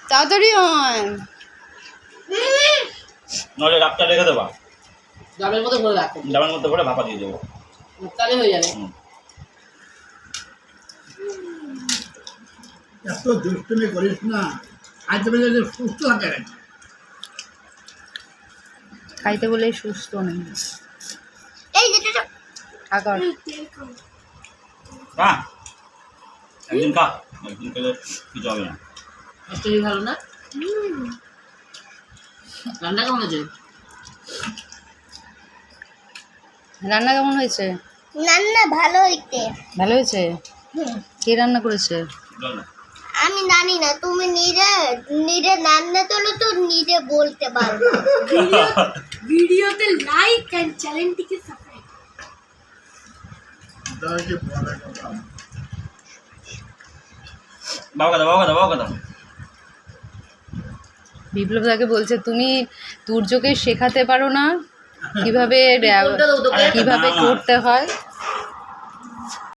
তাড়াতাড়ি হয় নইলে ডাবটা রেখে দেবা, ডাবের মধ্যে ভরে রাখো, ডাবের মধ্যে ভরে ভাপা দিয়ে দেবো, তাহলে হয়ে যাবে। এত দুষ্টুমি করিস না, খাইতে পেলে সুস্থ থাকে। খাইতে বলে সুস্থ নেই। এই যেটা আগর খা একদিন খা, একদিন খেলে কিছু হবে না। মিষ্টি ভালো না? রান্না কেমন আছে? রান্না কেমন হয়েছে? রান্না ভালো হইতে। ভালো হয়েছে? কে রান্না করেছে? আমি জানি না, তুমি নিজে নিজে রান্না তোলো তো নিজে বলতে পারবে। ভিডিওতে লাইক এন্ড চ্যানেলটিকে সাবস্ক্রাইব। বাবা কথা বিপ্লব দাকে বলছে তুমি তুর্যকে শেখাতে পারো না কিভাবে কোনটা দেবো তোকে? কিভাবে করতে হয়।